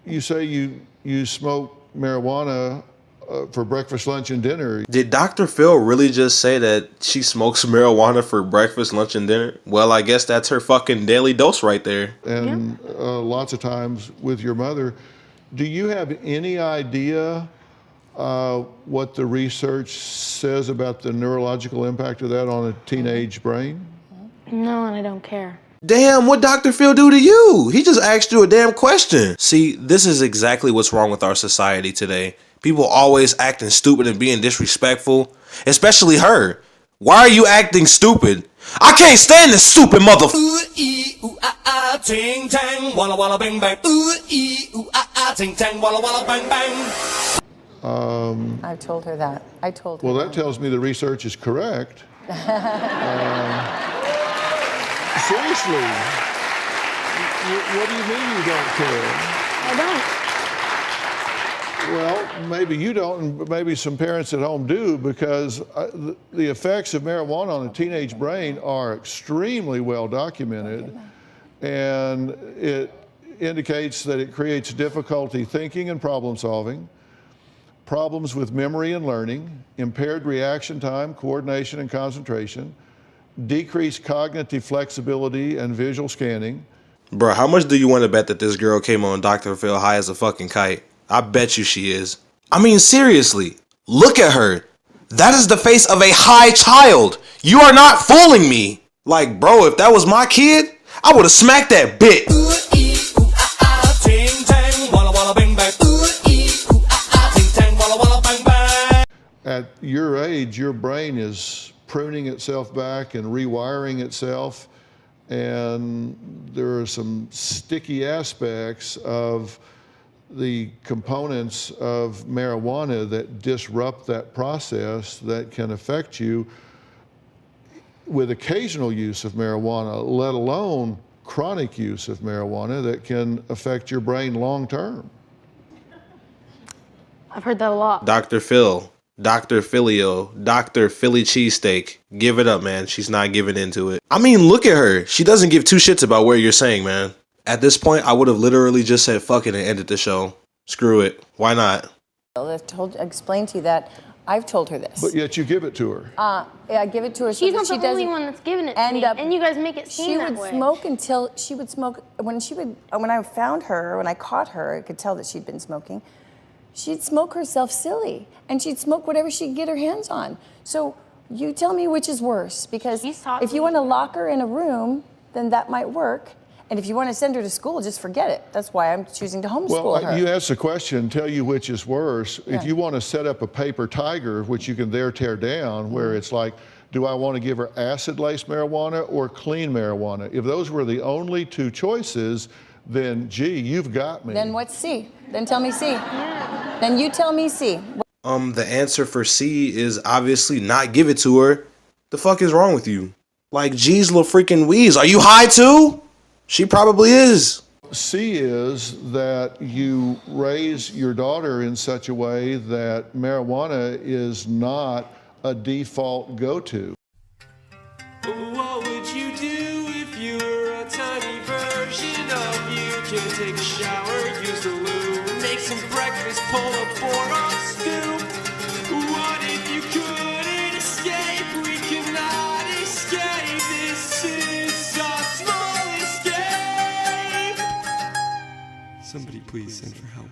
you say you smoke marijuana for breakfast, lunch, and dinner. Did Dr. Phil really just say that she smokes marijuana for breakfast, lunch, and dinner? Well, I guess that's her fucking daily dose right there. And lots of times with your mother. Do you have any idea what the research says about the neurological impact of that on a teenage brain? No, and I don't care. Damn, what Dr. Phil do to you? He just asked you a damn question. See, this is exactly what's wrong with our society today. People always acting stupid and being disrespectful, especially her. Why are you acting stupid? I can't stand this stupid mother. Ooh, ee, ooh, ah, ah, ting, tang, walla, walla, bang, bang. Ooh, ee, ooh, ah, ah, ting, tang, walla, walla, bang, bang. I've told her that. I told her. Well, that tells me the research is correct. Seriously, what do you mean you don't care? I don't. Well, maybe you don't, but maybe some parents at home do, because the effects of marijuana on a teenage brain are extremely well documented, and it indicates that it creates difficulty thinking and problem solving, problems with memory and learning, impaired reaction time, coordination and concentration, decreased cognitive flexibility and visual scanning. Bro, how much do you want to bet that this girl came on Dr. Phil high as a fucking kite? I bet you she is. I mean, seriously, look at her. That is the face of a high child. You are not fooling me. Like, bro, if that was my kid, I would have smacked that bitch. Ooh, ee, ooh, ah, ah, ting, tang, walla, walla, bang, bang. Ooh, ee, ooh, ah, ah, ting, tang, walla, walla, bang, bang. At your age, your brain is pruning itself back and rewiring itself, and there are some sticky aspects of the components of marijuana that disrupt that process that can affect you with occasional use of marijuana, let alone chronic use of marijuana that can affect your brain long term. I've heard that a lot. Dr. Phil, Dr. Philio, Dr. Philly cheesesteak. Give it up, man. She's not giving into it. I mean, look at her. She doesn't give two shits about what you're saying, man. At this point, I would have literally just said fuck it and ended the show. Screw it. Why not? I've explained to you that I've told her this. But yet you give it to her. Yeah, I give it to her. She's so not that the only one that's giving it to me, and you guys make it seem that way. She would smoke until she would smoke. When I found her, when I caught her, I could tell that she'd been smoking. She'd smoke herself silly, and she'd smoke whatever she could get her hands on. So you tell me which is worse, because if you want to lock her in a room, then that might work. And if you want to send her to school, just forget it. That's why I'm choosing to homeschool her. You asked the question, tell you which is worse. Yeah. If you want to set up a paper tiger, which you can there tear down, where it's like, do I want to give her acid-laced marijuana or clean marijuana? If those were the only two choices, then gee, you've got me. Then what's C? Then tell me C. Yeah. Then you tell me C. The answer for C is obviously not give it to her. The fuck is wrong with you? Like, geez, little freaking wheeze. Are you high too? She probably is. C is that you raise your daughter in such a way that marijuana is not a default go-to. What would you do if you were a tiny version of you? Can take a shower, use the loo, make some breakfast, pull a board or stew? What if you couldn't escape? We cannot escape. This is a small escape. Somebody please send for help.